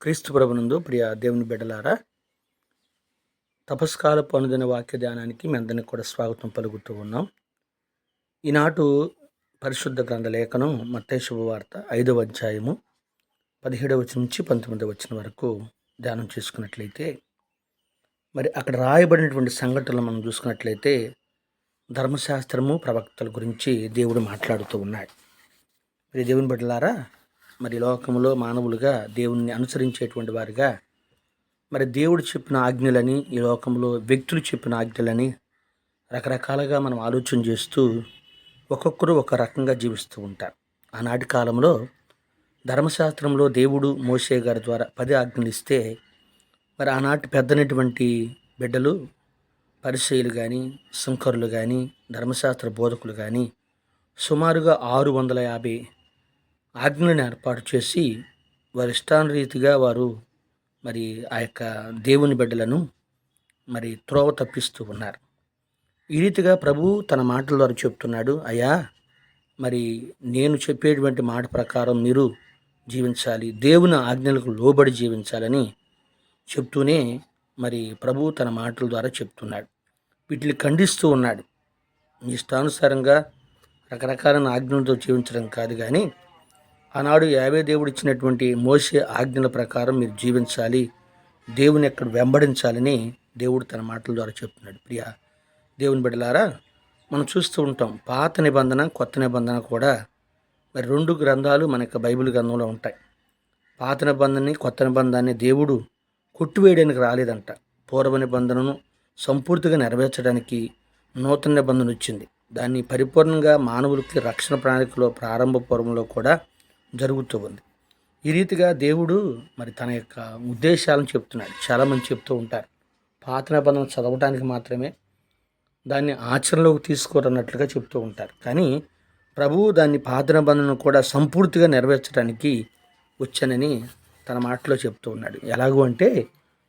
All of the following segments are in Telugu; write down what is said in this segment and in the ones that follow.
క్రీస్తు ప్రభునందు ప్రియ దేవుని బిడ్డలారా, తపస్కాలపు అనుదిన వాక్య ధ్యానానికి మీ అందరినీ కూడా స్వాగతం పలుకుతూ ఉన్నాం. ఈనాటు పరిశుద్ధ గ్రంథ లేఖనం మత్తయి శుభవార్త 5వ అధ్యాయము 17వ వచనం నుంచి 19వ వచనం వరకు ధ్యానం చేసుకున్నట్లయితే, మరి అక్కడ రాయబడినటువంటి సంఘటనలు మనం చూసుకున్నట్లయితే ధర్మశాస్త్రము ప్రవక్తల గురించి దేవుడు మాట్లాడుతూ ఉన్నాడు. ప్రియ దేవుని బిడ్డలారా, మరి లోకంలో మానవులుగా దేవుణ్ణి అనుసరించేటువంటి వారిగా మరి దేవుడు చెప్పిన ఆజ్ఞలని, ఈ లోకంలో వ్యక్తులు చెప్పిన ఆజ్ఞలని రకరకాలుగా మనం ఆలోచన చేస్తూ ఒక్కొక్కరు ఒక రకంగా జీవిస్తూ ఉంటారు. ఆనాటి కాలంలో ధర్మశాస్త్రంలో దేవుడు మోషే గారి ద్వారా 10 ఆజ్ఞలు ఇస్తే, మరి ఆనాటి పెద్దనటువంటి బిడ్డలు పరిసయ్యులు కానీ, శంకరులు కానీ, ధర్మశాస్త్ర బోధకులు కానీ సుమారుగా 650 ఆజ్ఞలను ఏర్పాటు చేసి వారి ఇష్టానురీతిగా వారు మరి ఆ యొక్క దేవుని బిడ్డలను మరి త్రోవ తప్పిస్తూ ఉన్నారు. ఈ రీతిగా ప్రభువు తన మాటల ద్వారా చెప్తున్నాడు, అయ్యా మరి నేను చెప్పేటువంటి మాట ప్రకారం మీరు జీవించాలి, దేవుని ఆజ్ఞలకు లోబడి జీవించాలని చెప్తూనే మరి ప్రభువు తన మాటల ద్వారా చెప్తున్నాడు. వీటిని ఖండిస్తూ ఉన్నాడు. ఇష్టానుసారంగా రకరకాల ఆజ్ఞలతో జీవించడం కాదు, కానీ ఆనాడు యావే దేవుడు ఇచ్చినటువంటి మోషే ఆజ్ఞల ప్రకారం మీరు జీవించాలి, దేవుని ఎక్కడ వెంబడించాలని దేవుడు తన మాటల ద్వారా చెప్తున్నాడు. ప్రియ దేవుని బిడ్డలారా, మనం చూస్తూ ఉంటాం పాత నిబంధన, కొత్త నిబంధన కూడా మరి 2 గ్రంథాలు మన యొక్క బైబిల్ గ్రంథంలో ఉంటాయి. పాత నిబంధనని, కొత్త నిబంధనని దేవుడు కొట్టివేయడానికి రాలేదంట. పూర్వ నిబంధనను సంపూర్తిగా నెరవేర్చడానికి నూతన నిబంధన వచ్చింది. దాన్ని పరిపూర్ణంగా మానవులకి రక్షణ ప్రణాళికలో ప్రారంభ పూర్వంలో కూడా జరుగుతూ ఉంది. ఈ రీతిగా దేవుడు మరి తన యొక్క ఉద్దేశాలను చెప్తున్నాడు. చాలామంది చెప్తూ ఉంటారు పాత నిబంధన చదవటానికి మాత్రమే, దాన్ని ఆచరణలోకి తీసుకోరన్నట్లుగా చెప్తూ ఉంటారు. కానీ ప్రభువు దాన్ని పాత నిబంధనను కూడా సంపూర్తిగా నెరవేర్చడానికి వచ్చానని తన మాటలో చెప్తూ ఉన్నాడు. ఎలాగూ అంటే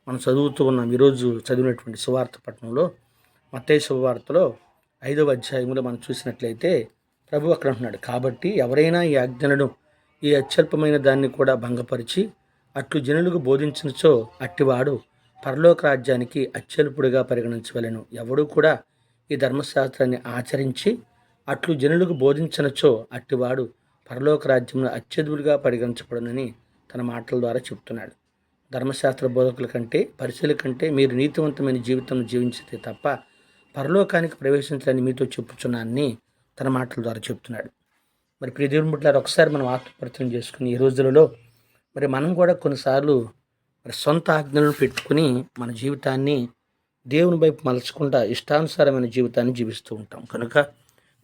మనం చదువుతూ ఉన్నాం, ఈరోజు చదివినటువంటి సువార్త పట్టణంలో మత్తయి శుభవార్తలో 5వ అధ్యాయంలో మనం చూసినట్లయితే ప్రభు అక్కడ అంటున్నాడు, కాబట్టి ఎవరైనా ఈ ఆజ్ఞలను, ఈ అత్యల్పమైన దాన్ని కూడా భంగపరిచి అట్లు జనులకు బోధించినచో అట్టివాడు పరలోక రాజ్యానికి అత్యల్పుడిగా పరిగణించవలెను. ఎవడు కూడా ఈ ధర్మశాస్త్రాన్ని ఆచరించి అట్లు జనులకు బోధించినచో అట్టివాడు పరలోక రాజ్యంలో అత్యల్పుడిగా పరిగణించబడునని తన మాటల ద్వారా చెప్తున్నాడు. ధర్మశాస్త్ర బోధకుల కంటే, పరిశీల కంటే మీరు నీతివంతమైన జీవితం జీవించితే తప్ప పరలోకానికి ప్రవేశించాలని మీతో చెప్పుచున్నానని తన మాటల ద్వారా చెప్తున్నాడు. మరి ప్రియ దేవుని బిడ్డలారా, ఒకసారి మనం ఆత్మపరిచయం చేసుకుని ఈ రోజులలో మరి మనం కూడా కొన్నిసార్లు మరి సొంత ఆజ్ఞలను పెట్టుకుని మన జీవితాన్ని దేవుని వైపు మలచకుండా ఇష్టానుసారమైన జీవితాన్ని జీవిస్తూ ఉంటాం. కనుక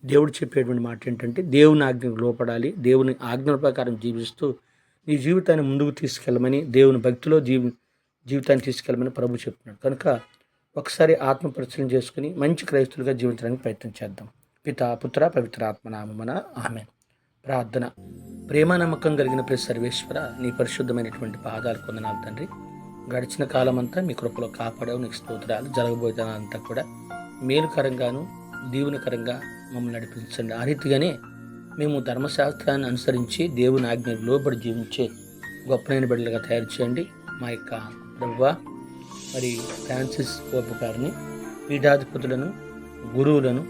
దేవుడు చెప్పేటువంటి మాట ఏంటంటే దేవుని ఆజ్ఞకు లోపడాలి, దేవుని ఆజ్ఞల ప్రకారం జీవిస్తూ నీ జీవితాన్ని ముందుకు తీసుకెళ్ళమని, దేవుని భక్తిలో జీవితాన్ని తీసుకెళ్ళమని ప్రభు చెప్తున్నాడు. కనుక ఒకసారి ఆత్మపరిచయం చేసుకుని మంచి క్రైస్తులుగా జీవించడానికి ప్రయత్నం చేద్దాం. పితా, పుత్ర, పవిత్ర ఆత్మనామమున ఆమేన్. ప్రార్థన. ప్రేమ నమ్మకం కలిగిన ప్రతి సర్వేశ్వర, నీ పరిశుద్ధమైనటువంటి పాదాలు కొందనాలు తండ్రి. గడిచిన కాలం అంతా మీ కృపలో కాపాడావు, నీకు స్తోత్రాలు. జరగబోయేదంతా కూడా మేలుకరంగాను దీవునికరంగా మమ్మల్ని నడిపించండి. ఆ రీతిగానే మేము ధర్మశాస్త్రాన్ని అనుసరించి దేవుని ఆజ్ఞకు లోబడి జీవించే గొప్పనైన బిడ్డలుగా తయారు చేయండి. మా యొక్క ప్రభువా మరి ఫ్రాన్సిస్ పోపు గారిని, పీఠాధిపతులను, గురువులను,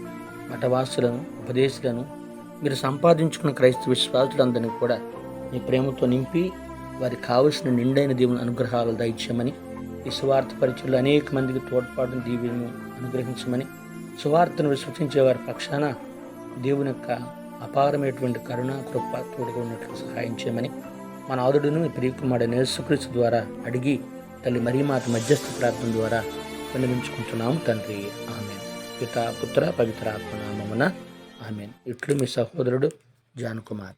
మఠవాసులను, ఉపదేశులను, మీరు సంపాదించుకున్న క్రైస్తవ విశ్వాసులందరినీ కూడా మీ ప్రేమతో నింపి వారికి కావలసిన నిండైన దేవుని అనుగ్రహాలు దయచేయమని, ఈ సువార్త పరిచయలు అనేక మందికి తోడ్పాటును దీవెను అనుగ్రహించమని, సువార్తను విశ్వసించే వారి పక్షాన దేవుని యొక్క అపారమైనటువంటి కరుణ, కృప తోడుగా ఉన్నట్లు సహాయం చేయమని మన ఆదుడును ఈ ప్రియకుమారుడైన యేసుక్రీస్తు ద్వారా అడిగి తల్లి మరియమాత మధ్యస్థ ప్రార్థన ద్వారా విన్నవించుకుంటున్నాము తండ్రి. ఆమేన్. పితా, పుత్ర, పవిత్ర ఆత్మ నామమున ఆమేన్. ఇట్లు మీ సహోదరుడు జాన్ కుమార్.